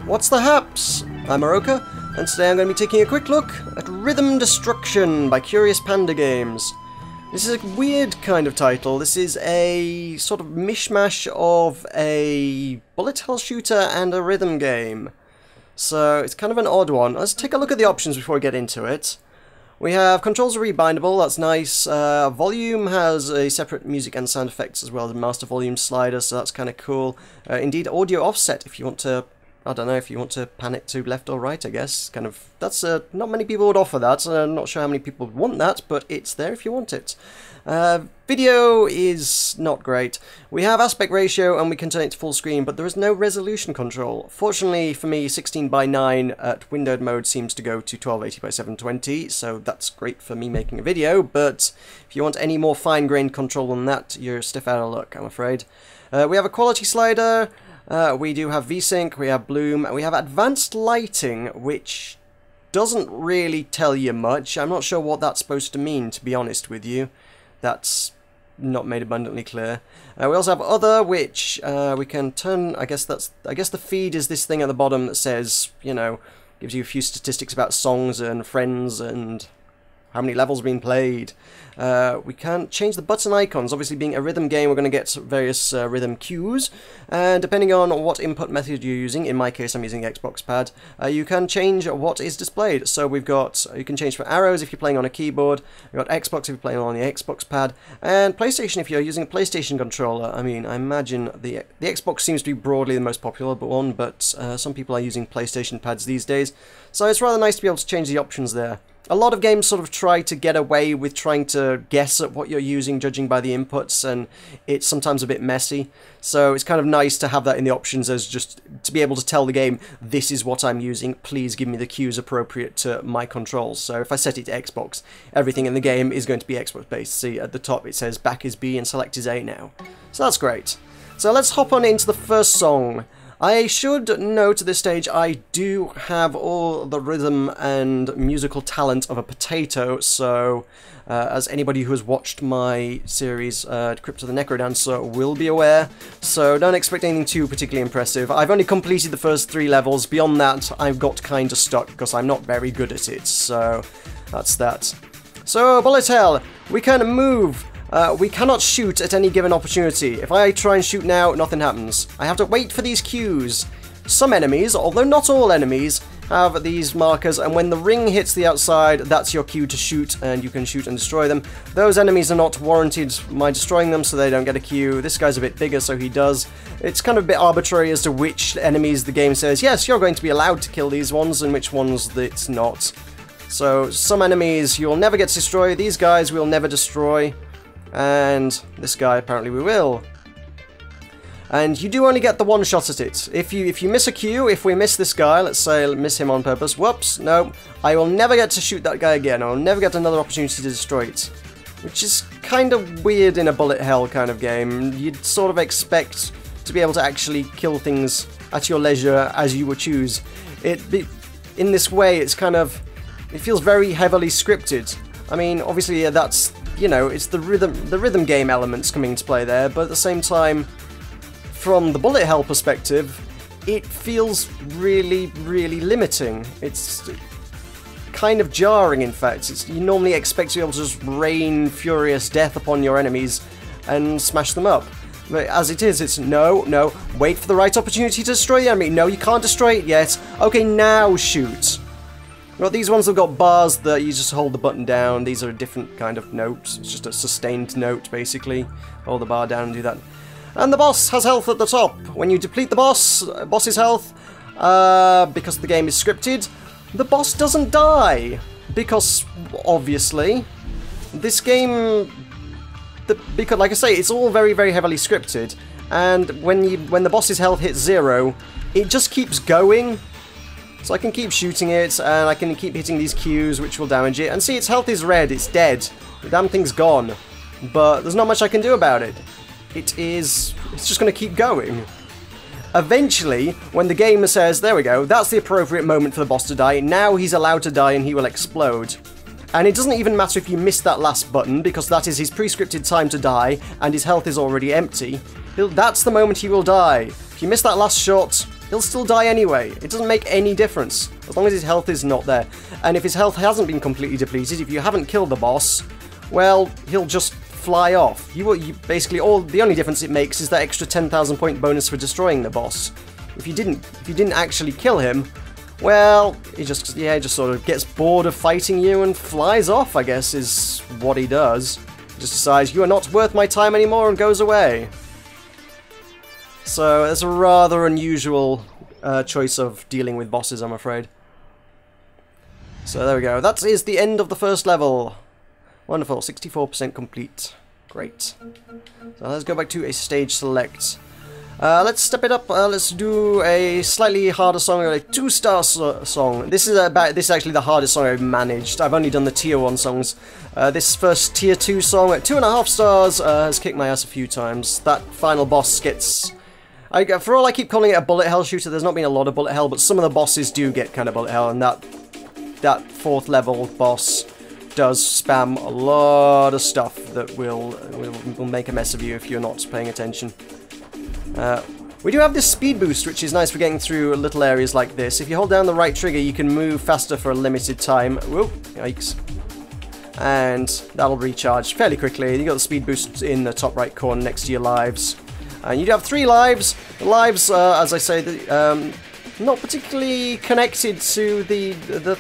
What's the haps? I'm Meroka, and today I'm going to be taking a quick look at Rhythm Destruction by Curious Panda Games. This is a weird kind of title. This is a sort of mishmash of a bullet hell shooter and a rhythm game. So it's kind of an odd one. Let's take a look at the options before we get into it. We have controls are rebindable, that's nice. Volume has a separate music and sound effects as well as a master volume slider, so that's kind of cool. Indeed, audio offset if you want to, I don't know, if you want to pan it to left or right, I guess. Kind of, that's, not many people would offer that. I'm not sure how many people would want that, but it's there if you want it. Video is not great. We have aspect ratio and we can turn it to full screen, but there is no resolution control. Fortunately for me, 16:9 at windowed mode seems to go to 1280x720, so that's great for me making a video, but if you want any more fine-grained control than that, you're stiff out of luck, I'm afraid. We have a quality slider. We do have VSync, we have Bloom, and we have advanced lighting, which doesn't really tell you much. I'm not sure what that's supposed to mean, to be honest with you. That's not made abundantly clear. We also have other, which we can turn. I guess the feed is this thing at the bottom that says, you know, gives you a few statistics about songs and friends and how many levels been played. We can change the button icons. Obviously, being a rhythm game, we're going to get various rhythm cues, and depending on what input method you're using, in my case I'm using Xbox pad, you can change what is displayed. So we've got, you can change for arrows if you're playing on a keyboard, we've got Xbox if you're playing on the Xbox pad, and PlayStation if you're using a PlayStation controller. I mean, I imagine the Xbox seems to be broadly the most popular one, but some people are using PlayStation pads these days, so it's rather nice to be able to change the options there. A lot of games sort of try to get away with trying to guess at what you're using, judging by the inputs, and it's sometimes a bit messy. So it's kind of nice to have that in the options as just to be able to tell the game, this is what I'm using, please give me the cues appropriate to my controls. So if I set it to Xbox, everything in the game is going to be Xbox based. See, at the top it says back is B and select is A now. So that's great. So let's hop on into the first song. I should note at this stage I do have all the rhythm and musical talent of a potato, so as anybody who has watched my series Crypt of the Necrodancer will be aware, so don't expect anything too particularly impressive. I've only completed the first 3 levels, beyond that I've got kinda stuck because I'm not very good at it, so that's that. So, bullet hell, we can move. We cannot shoot at any given opportunity. If I try and shoot now, nothing happens. I have to wait for these cues. Some enemies, although not all enemies, have these markers, and when the ring hits the outside, that's your cue to shoot, and you can shoot and destroy them. Those enemies are not warranted by destroying them, so they don't get a cue. This guy's a bit bigger, so he does. It's kind of a bit arbitrary as to which enemies the game says, yes, you're going to be allowed to kill these ones, and which ones it's not. So, some enemies you'll never get to destroy, these guys we'll never destroy. And this guy apparently we will. And you do only get the one shot at it. If you miss a cue, if we miss this guy, let's say miss him on purpose, whoops, no, I will never get to shoot that guy again. I will never get another opportunity to destroy it. Which is kind of weird in a bullet hell kind of game. You'd sort of expect to be able to actually kill things at your leisure as you would choose. In this way, it's kind of, it feels very heavily scripted. I mean, obviously, yeah, that's, you know, it's the rhythm game elements coming into play there, but at the same time, from the bullet hell perspective, it feels really, really limiting. It's kind of jarring, in fact. You normally expect to be able to just rain furious death upon your enemies and smash them up. But as it is, it's no, wait for the right opportunity to destroy the enemy. No, you can't destroy it yet. Okay, now shoot. Well, these ones have got bars that you just hold the button down. These are a different kind of note. It's just a sustained note, basically. Hold the bar down and do that. And the boss has health at the top. When you deplete the boss's health, because the game is scripted, the boss doesn't die. Because, obviously, this game, because, like I say, it's all very, very heavily scripted. And when the boss's health hits 0, it just keeps going. So I can keep shooting it, and I can keep hitting these cues, which will damage it. And see, its health is red, it's dead. The damn thing's gone. But there's not much I can do about it. It's just going to keep going. Eventually, when the game says, there we go, that's the appropriate moment for the boss to die, now he's allowed to die and he will explode. And it doesn't even matter if you miss that last button, because that is his pre-scripted time to die, and his health is already empty. That's the moment he will die. If you miss that last shot, he'll still die anyway. It doesn't make any difference, as long as his health is not there. And if his health hasn't been completely depleted, if you haven't killed the boss, well, he'll just fly off. You basically, the only difference it makes is that extra 10,000 point bonus for destroying the boss. If you didn't actually kill him, well, he just sort of gets bored of fighting you and flies off, I guess, is what he does. He just decides, you are not worth my time anymore, and goes away. So, it's a rather unusual choice of dealing with bosses, I'm afraid. So, there we go. That is the end of the first level. Wonderful, 64% complete. Great. So, let's go back to a stage select. Let's step it up. Let's do a slightly harder song, a 2-star song. This is actually the hardest song I've managed. I've only done the tier 1 songs. This first tier 2 song at 2.5 stars has kicked my ass a few times. That final boss gets... for all I keep calling it a bullet hell shooter, there's not been a lot of bullet hell, but some of the bosses do get kind of bullet hell, and that 4th level boss does spam a lot of stuff that will make a mess of you if you're not paying attention. We do have this speed boost, which is nice for getting through little areas like this. If you hold down the right trigger, you can move faster for a limited time. Whoa, yikes. And that'll recharge fairly quickly. You got the speed boost in the top right corner next to your lives. And you do have 3 lives. The lives, as I say, not particularly connected to the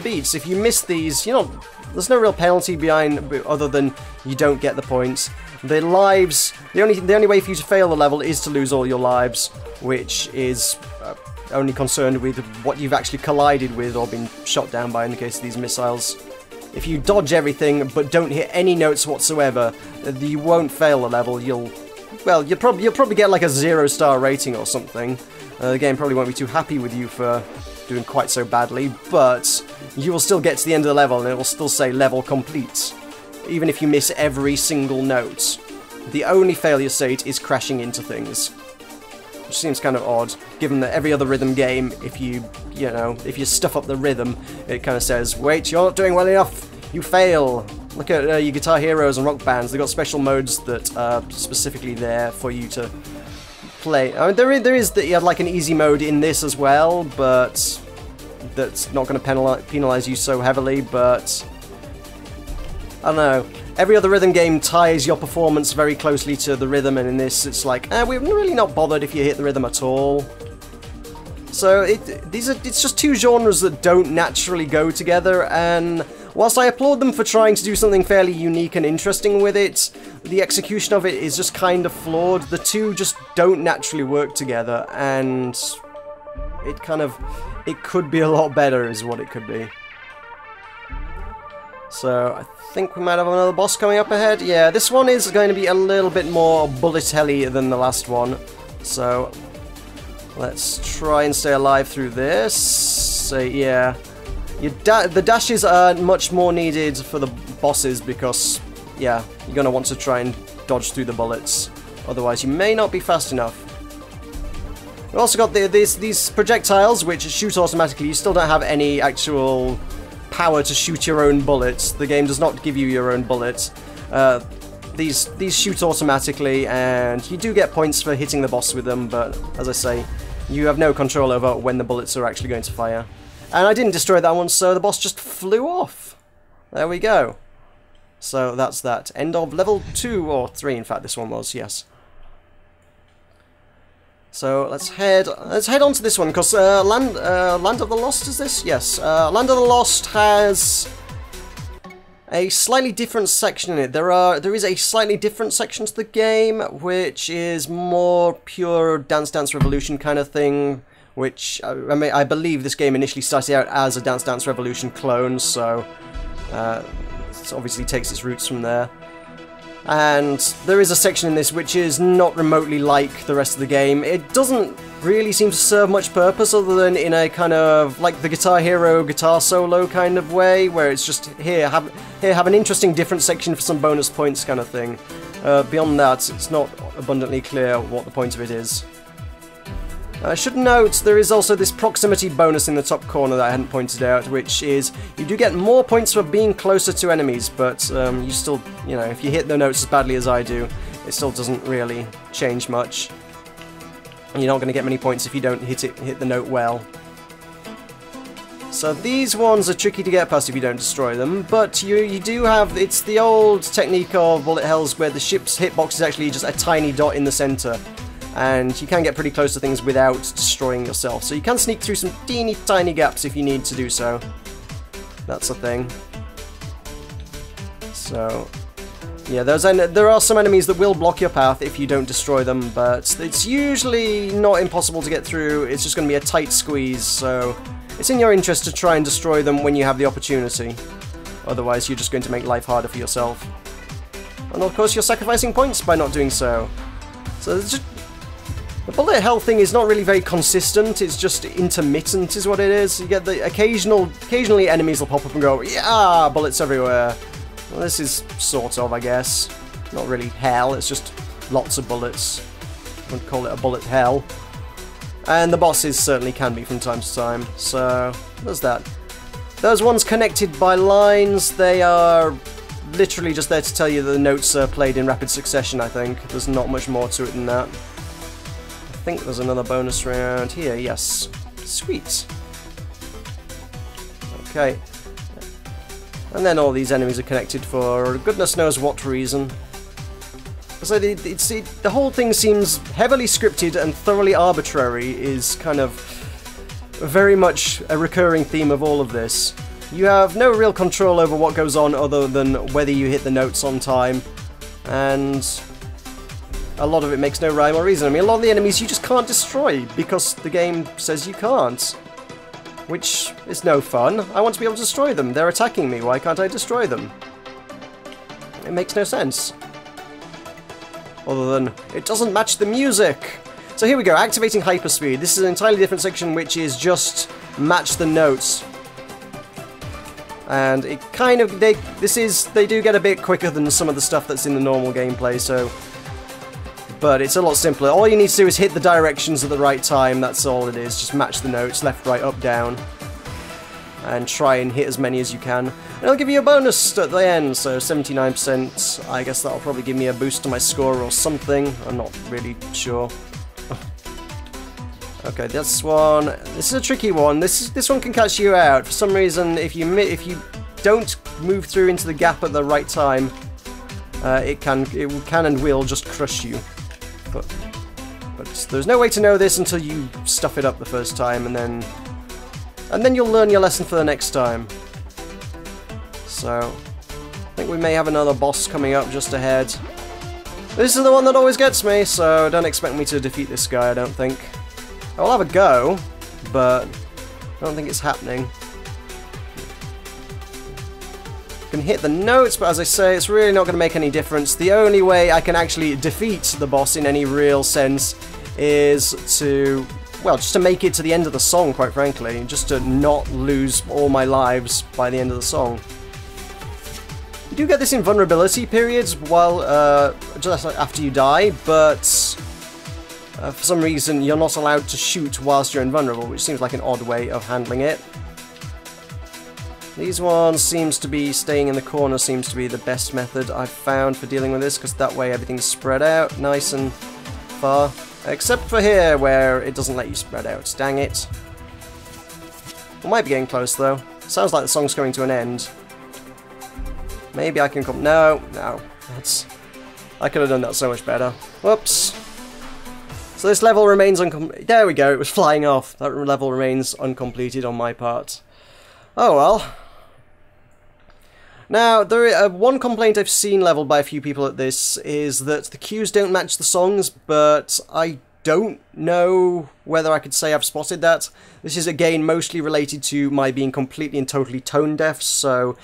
beats. If you miss these, there's no real penalty behind other than you don't get the points. The lives, the only way for you to fail the level is to lose all your lives, which is only concerned with what you've actually collided with or been shot down by in the case of these missiles. If you dodge everything but don't hit any notes whatsoever, you won't fail the level. You'll probably get like a 0-star rating or something. The game probably won't be too happy with you for doing quite so badly, but you will still get to the end of the level and it will still say level complete. Even if you miss every single note. The only failure state is crashing into things. Which seems kind of odd, given that every other rhythm game, if you stuff up the rhythm, it kind of says, wait, you're not doing well enough, you fail. Look at your Guitar Heroes and Rock Bands, they've got special modes that are specifically there for you to play. I mean, there is like an easy mode in this as well, but that's not going to penalize you so heavily, but... I don't know, every other rhythm game ties your performance very closely to the rhythm, and in this it's like, we're really not bothered if you hit the rhythm at all. So it's just 2 genres that don't naturally go together, and whilst I applaud them for trying to do something fairly unique and interesting with it, the execution of it is just kind of flawed. The 2 just don't naturally work together, and it could be a lot better is what it could be. So, I think we might have another boss coming up ahead. Yeah, this one is going to be a little bit more bullet-helly than the last one. So, let's try and stay alive through this. So, yeah. The dashes are much more needed for the bosses because, yeah, you're going to want to try and dodge through the bullets. Otherwise, you may not be fast enough. We've also got these projectiles, which shoot automatically. You still don't have any actual... power to shoot your own bullets. The game does not give you your own bullets. These shoot automatically, and you do get points for hitting the boss with them, but as I say, you have no control over when the bullets are actually going to fire. And I didn't destroy that one, so the boss just flew off. There we go. So that's that. End of level 2, or 3 in fact this one was, yes. So let's head on to this one, because Land of the Lost is this? Yes. Land of the Lost has a slightly different section in it. There is a slightly different section to the game, which is more pure Dance Dance Revolution kind of thing. Which I believe this game initially started out as a Dance Dance Revolution clone, so it obviously takes its roots from there. And there is a section in this which is not remotely like the rest of the game. It doesn't really seem to serve much purpose other than in a kind of like the Guitar Hero guitar solo kind of way, where it's just here have an interesting different section for some bonus points kind of thing. Beyond that, it's not abundantly clear what the point of it is. I should note there is also this proximity bonus in the top corner that I hadn't pointed out, which is you do get more points for being closer to enemies, but you still, if you hit the notes as badly as I do, it still doesn't really change much. You're not going to get many points if you don't hit the note well. So these ones are tricky to get past if you don't destroy them, but you do have, it's the old technique of bullet hells where the ship's hitbox is actually just a tiny dot in the center, and you can get pretty close to things without destroying yourself. So you can sneak through some teeny tiny gaps if you need to do so. That's a thing. So yeah, there are some enemies that will block your path if you don't destroy them, but it's usually not impossible to get through. It's just going to be a tight squeeze, so it's in your interest to try and destroy them when you have the opportunity. Otherwise, you're just going to make life harder for yourself. And of course, you're sacrificing points by not doing so. So it's just, the bullet hell thing is not really very consistent. It's just intermittent, is what it is. You get the occasionally enemies will pop up and go, yeah, bullets everywhere. Well, this is sort of, I guess. Not really hell. It's just lots of bullets. I wouldn't call it a bullet hell. And the bosses certainly can be from time to time, so there's that. Those ones connected by lines, they are literally just there to tell you that the notes are played in rapid succession, I think. There's not much more to it than that. I think there's another bonus round here, yes. Sweet. Okay. And then all these enemies are connected for goodness knows what reason. So the whole thing seems heavily scripted and thoroughly arbitrary, is kind of very much a recurring theme of all of this. You have no real control over what goes on other than whether you hit the notes on time, and a lot of it makes no rhyme or reason. I mean, a lot of the enemies you just can't destroy because the game says you can't, which is no fun. I want to be able to destroy them. They're attacking me. Why can't I destroy them? It makes no sense. Other than, it doesn't match the music. So here we go, activating hyperspeed. This is an entirely different section which is just match the notes. And it kind of, they do get a bit quicker than some of the stuff that's in the normal gameplay, so... But it's a lot simpler. All you need to do is hit the directions at the right time, that's all it is. Just match the notes, left, right, up, down. And try and hit as many as you can. And it'll give you a bonus at the end, so 79%. I guess that'll probably give me a boost to my score or something. I'm not really sure. Okay, this one. This is a tricky one. This one can catch you out. For some reason, if you don't move through into the gap at the right time, it can and will just crush you. But there's no way to know this until you stuff it up the first time, and then you'll learn your lesson for the next time. So, I think we may have another boss coming up just ahead. This is the one that always gets me, so don't expect me to defeat this guy, I don't think. I'll have a go, but I don't think it's happening. I can hit the notes, but as I say, it's really not going to make any difference. The only way I can actually defeat the boss in any real sense is to... well, just to make it to the end of the song, quite frankly. Just to not lose all my lives by the end of the song. You do get this invulnerability periods while, just after you die, but for some reason you're not allowed to shoot whilst you're invulnerable, which seems like an odd way of handling it. These ones seems to be staying in the corner seems to be the best method I've found for dealing with this, because that way everything's spread out nice and far. Except for here, where it doesn't let you spread out. Dang it. We might be getting close, though. Sounds like the song's coming to an end. Maybe I can come... No. I could have done that so much better. Whoops. So this level remains uncompleted. There we go, it was flying off. That level remains uncompleted on my part. Oh well. Now, one complaint I've seen leveled by a few people at this is that the cues don't match the songs, but I don't know whether I could say I've spotted that. This is, again, mostly related to my being completely and totally tone deaf, so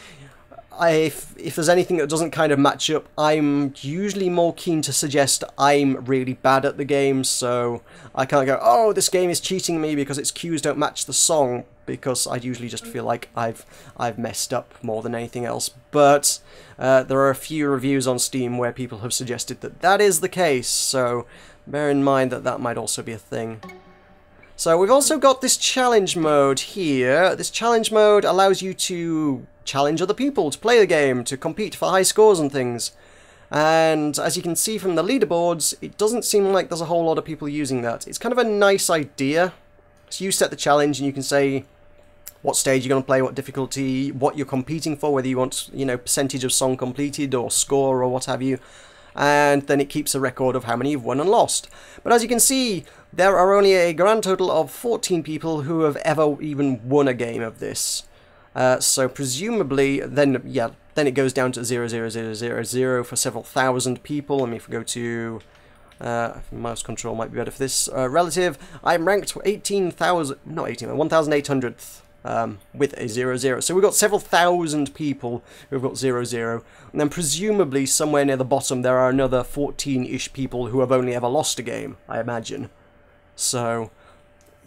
if there's anything that doesn't kind of match up, I'm usually more keen to suggest I'm really bad at the game, so I can't go, oh, this game is cheating me because its cues don't match the song, because I usually just feel like I've messed up more than anything else. But there are a few reviews on Steam where people have suggested that that is the case, so bear in mind that that might also be a thing. So we've also got this challenge mode here. This challenge mode allows you to challenge other people to play the game, to compete for high scores and things. And as you can see from the leaderboards, it doesn't seem like there's a whole lot of people using that. It's kind of a nice idea. So you set the challenge and you can say what stage you're going to play, what difficulty, what you're competing for, whether you want, you know, percentage of song completed or score or what have you. And then it keeps a record of how many you've won and lost. But as you can see, there are only a grand total of 14 people who have ever even won a game of this. So presumably, then it goes down to 0,0,0,0,0 for several thousand people. I mean, if we go to mouse control might be better for this. Relative, I'm ranked 18,000, not 18, 1,800th. With a 0,0. So we've got several thousand people who've got 0,0. And then presumably somewhere near the bottom there are another 14-ish people who have only ever lost a game, I imagine. So,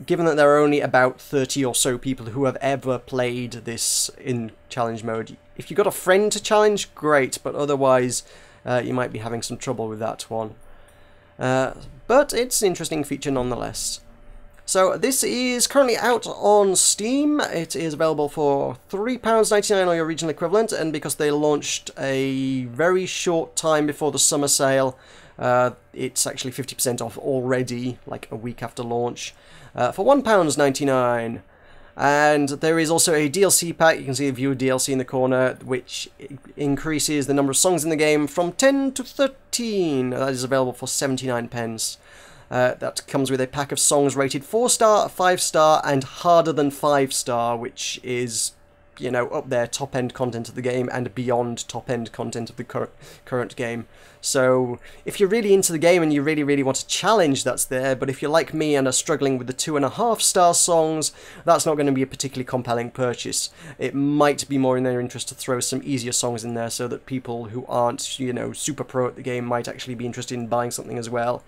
given that there are only about 30 or so people who have ever played this in challenge mode, if you've got a friend to challenge, great, but otherwise you might be having some trouble with that one. But it's an interesting feature nonetheless. So this is currently out on Steam. It is available for £3.99 or your regional equivalent, and because they launched a very short time before the summer sale, it's actually 50% off already, like a week after launch, for £1.99. And there is also a DLC pack. You can see the viewer DLC in the corner, which increases the number of songs in the game from 10 to 13. That is available for 79p. That comes with a pack of songs rated 4-star, 5-star, and harder than 5-star, which is, you know, up there, top-end content of the game and beyond top-end content of the current game. So, if you're really into the game and you really want a challenge, that's there, but if you're like me and are struggling with the 2.5-star songs, that's not going to be a particularly compelling purchase. It might be more in their interest to throw some easier songs in there so that people who aren't, you know, super pro at the game might actually be interested in buying something as well.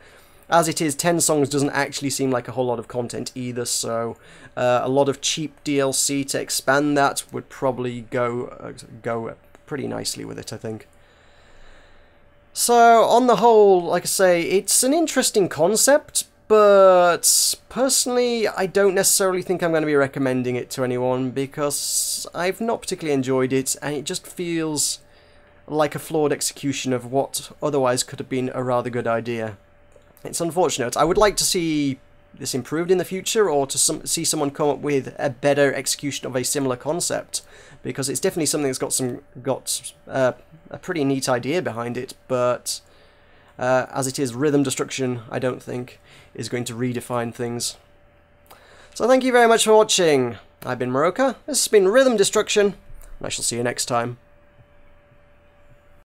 As it is, 10 songs doesn't actually seem like a whole lot of content either, so a lot of cheap DLC to expand that would probably go pretty nicely with it, I think. So, on the whole, like I say, it's an interesting concept, but personally, I don't necessarily think I'm going to be recommending it to anyone, because I've not particularly enjoyed it, and it just feels like a flawed execution of what otherwise could have been a rather good idea. It's unfortunate. I would like to see this improved in the future, or to see someone come up with a better execution of a similar concept, because it's definitely something that's got a pretty neat idea behind it, but as it is, rhythm destruction, I don't think, is going to redefine things. So thank you very much for watching. I've been Meroka, this has been Rhythm Destruction, and I shall see you next time.